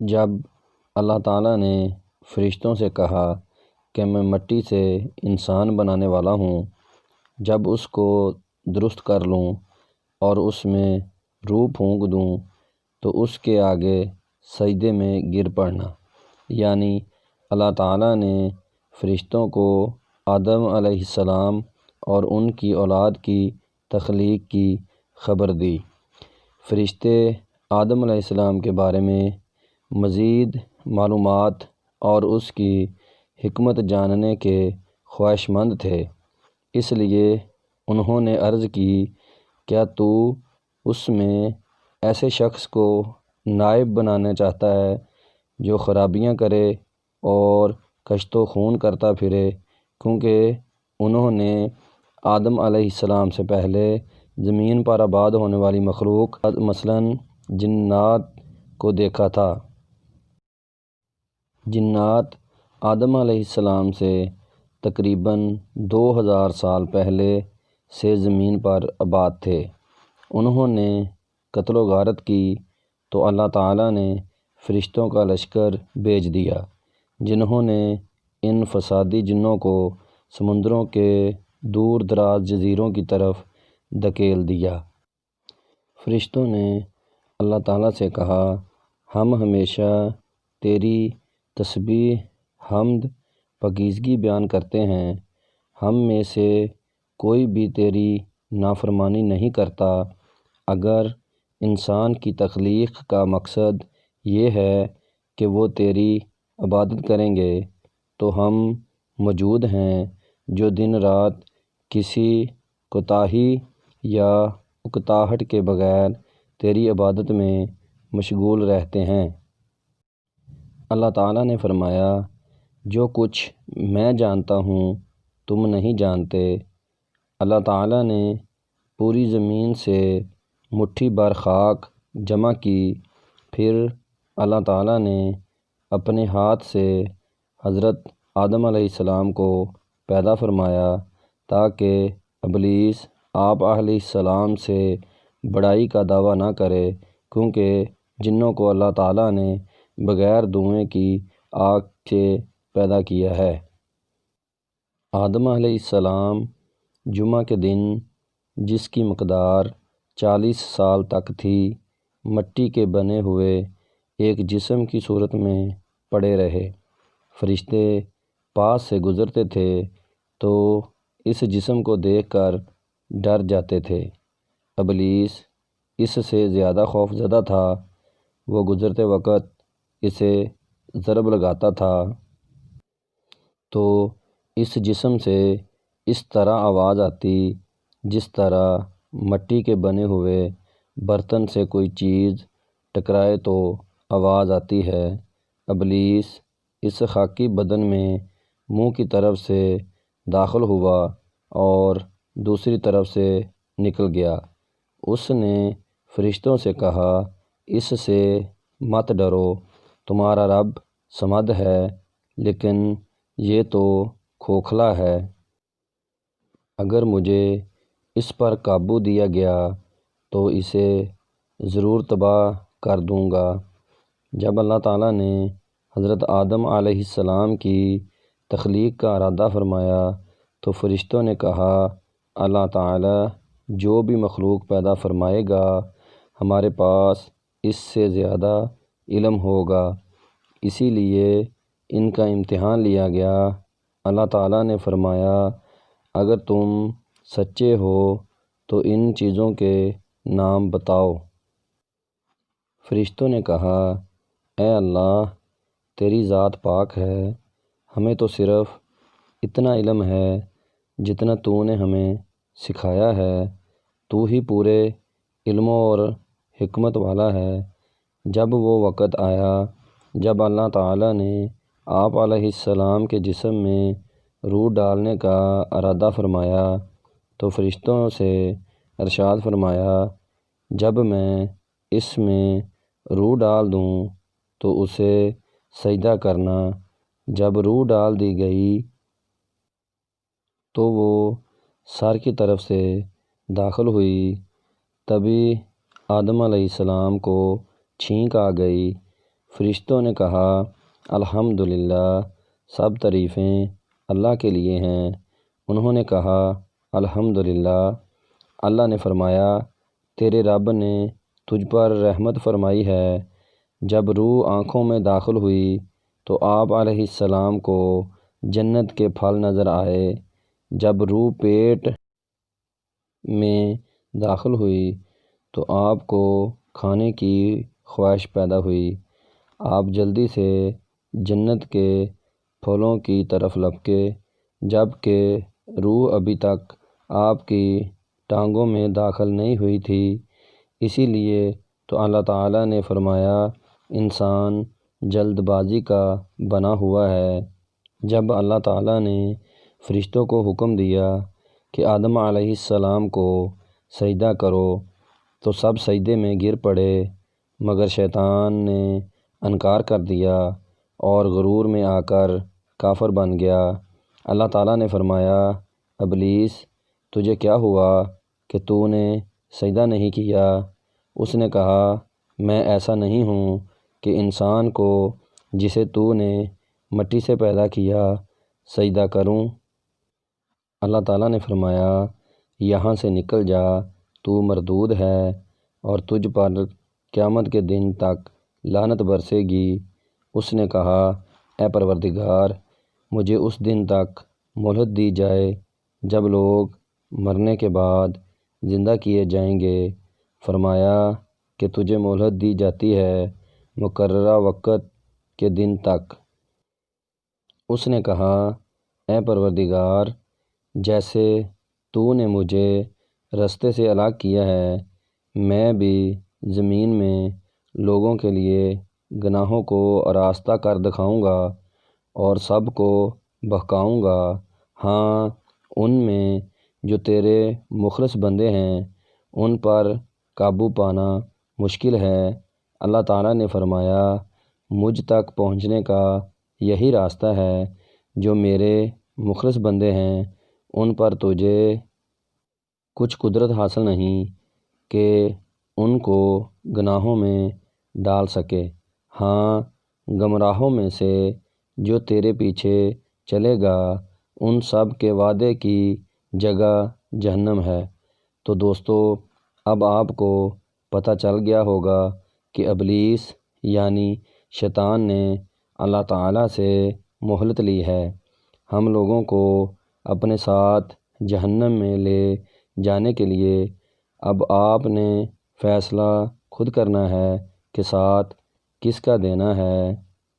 جب اللہ تعالیٰ نے فرشتوں سے کہا کہ میں مٹی سے انسان بنانے والا ہوں، جب اس کو درست کر لوں اور اس میں روح پھونک دوں تو اس کے آگے سجدے میں گر پڑنا، یعنی اللہ تعالیٰ نے فرشتوں کو آدم علیہ السلام اور ان کی اولاد کی تخلیق کی خبر دی۔ فرشتے آدم علیہ السلام کے بارے میں مزید معلومات اور اس کی حکمت جاننے کے خواہش مند تھے، اس لیے انہوں نے عرض کی، کیا تو اس میں ایسے شخص کو نائب بنانا چاہتا ہے جو خرابیاں کرے اور کشت و خون کرتا پھرے؟ کیونکہ انہوں نے آدم علیہ السلام سے پہلے زمین پر آباد ہونے والی مخلوق مثلاً جنات کو دیکھا تھا۔ جنات آدم علیہ السلام سے تقریباً 2000 سال پہلے سے زمین پر آباد تھے۔ انہوں نے قتل و غارت کی تو اللہ تعالیٰ نے فرشتوں کا لشکر بھیج دیا، جنہوں نے ان فسادی جنوں کو سمندروں کے دور دراز جزیروں کی طرف دھکیل دیا۔ فرشتوں نے اللہ تعالیٰ سے کہا، ہم ہمیشہ تیری تسبیح، حمد، پاکیزگی بیان کرتے ہیں، ہم میں سے کوئی بھی تیری نافرمانی نہیں کرتا۔ اگر انسان کی تخلیق کا مقصد یہ ہے کہ وہ تیری عبادت کریں گے تو ہم موجود ہیں جو دن رات کسی کوتاہی یا اکتاہٹ کے بغیر تیری عبادت میں مشغول رہتے ہیں۔ اللہ تعالیٰ نے فرمایا، جو کچھ میں جانتا ہوں تم نہیں جانتے۔ اللہ تعالیٰ نے پوری زمین سے مٹھی بھر خاک جمع کی، پھر اللہ تعالیٰ نے اپنے ہاتھ سے حضرت آدم علیہ السلام کو پیدا فرمایا تاکہ ابلیس آپ علیہ السلام سے بڑائی کا دعویٰ نہ کرے، کیونکہ جنوں کو اللہ تعالیٰ نے بغیر دھوئیں کی آگ سے پیدا کیا ہے۔ آدم علیہ السلام جمعہ کے دن، جس کی مقدار 40 سال تک تھی، مٹی کے بنے ہوئے ایک جسم کی صورت میں پڑے رہے۔ فرشتے پاس سے گزرتے تھے تو اس جسم کو دیکھ کر ڈر جاتے تھے۔ ابلیس اس سے زیادہ خوف زدہ تھا، وہ گزرتے وقت اسے ضرب لگاتا تھا تو اس جسم سے اس طرح آواز آتی جس طرح مٹی کے بنے ہوئے برتن سے کوئی چیز ٹکرائے تو آواز آتی ہے۔ ابلیس اس خاکی بدن میں منہ کی طرف سے داخل ہوا اور دوسری طرف سے نکل گیا۔ اس نے فرشتوں سے کہا، اس سے مت ڈرو، تمہارا رب صمد ہے، لیکن یہ تو کھوکھلا ہے۔ اگر مجھے اس پر قابو دیا گیا تو اسے ضرور تباہ کر دوں گا۔ جب اللہ تعالیٰ نے حضرت آدم علیہ السلام کی تخلیق کا ارادہ فرمایا تو فرشتوں نے کہا، اللہ تعالیٰ جو بھی مخلوق پیدا فرمائے گا ہمارے پاس اس سے زیادہ علم ہوگا، اسی لیے ان کا امتحان لیا گیا۔ اللہ تعالیٰ نے فرمایا، اگر تم سچے ہو تو ان چیزوں کے نام بتاؤ۔ فرشتوں نے کہا، اے اللہ، تیری ذات پاک ہے، ہمیں تو صرف اتنا علم ہے جتنا تو نے ہمیں سکھایا ہے، تو ہی پورے علم اور حکمت والا ہے۔ جب وہ وقت آیا جب اللہ تعالیٰ نے آپ علیہ السلام کے جسم میں روح ڈالنے کا ارادہ فرمایا تو فرشتوں سے ارشاد فرمایا، جب میں اس میں روح ڈال دوں تو اسے سجدہ کرنا۔ جب روح ڈال دی گئی تو وہ سر کی طرف سے داخل ہوئی، تبھی آدم علیہ السلام کو چھینک آ گئی۔ فرشتوں نے کہا الحمدللہ، سب تعریفیں اللہ کے لیے ہیں۔ انہوں نے کہا الحمدللہ۔ اللہ نے فرمایا تیرے رب نے تجھ پر رحمت فرمائی ہے۔ جب روح آنکھوں میں داخل ہوئی تو آپ علیہ السلام کو جنت کے پھل نظر آئے۔ جب روح پیٹ میں داخل ہوئی تو آپ کو کھانے کی خواہش پیدا ہوئی۔ آپ جلدی سے جنت کے پھلوں کی طرف لپکے، جب کہ روح ابھی تک آپ کی ٹانگوں میں داخل نہیں ہوئی تھی۔ اسی لیے تو اللہ تعالیٰ نے فرمایا انسان جلد بازی کا بنا ہوا ہے۔ جب اللہ تعالیٰ نے فرشتوں کو حکم دیا کہ آدم علیہ السلام کو سجدہ کرو تو سب سجدے میں گر پڑے، مگر شیطان نے انکار کر دیا اور غرور میں آ کر کافر بن گیا۔ اللہ تعالیٰ نے فرمایا ابلیس، تجھے کیا ہوا کہ تو نے سجدہ نہیں کیا؟ اس نے کہا میں ایسا نہیں ہوں کہ انسان کو جسے تو نے مٹی سے پیدا کیا سجدہ کروں۔ اللہ تعالیٰ نے فرمایا یہاں سے نکل جا، تو مردود ہے اور تجھ پر قیامت کے دن تک لعنت برسے گی۔ اس نے کہا اے پروردگار، مجھے اس دن تک مہلت دی جائے جب لوگ مرنے کے بعد زندہ کیے جائیں گے۔ فرمایا کہ تجھے مہلت دی جاتی ہے مقررہ وقت کے دن تک۔ اس نے کہا اے پروردگار، جیسے تو نے مجھے رستے سے الگ کیا ہے، میں بھی زمین میں لوگوں کے لیے گناہوں کو آراستہ کر دکھاؤں گا اور سب کو بہکاؤں گا۔ ہاں، ان میں جو تیرے مخلص بندے ہیں ان پر قابو پانا مشکل ہے۔ اللہ تعالیٰ نے فرمایا مجھ تک پہنچنے کا یہی راستہ ہے، جو میرے مخلص بندے ہیں ان پر تجھے کچھ قدرت حاصل نہیں کہ ان کو گناہوں میں ڈال سکے۔ ہاں، گمراہوں میں سے جو تیرے پیچھے چلے گا ان سب کے وعدے کی جگہ جہنم ہے۔ تو دوستو، اب آپ کو پتہ چل گیا ہوگا کہ ابلیس یعنی شیطان نے اللہ تعالیٰ سے مہلت لی ہے۔ ہم لوگوں کو اپنے ساتھ جہنم میں لے جانے کے لیے اب آپ نے فیصلہ خود کرنا ہے کہ ساتھ کس کا دینا ہے۔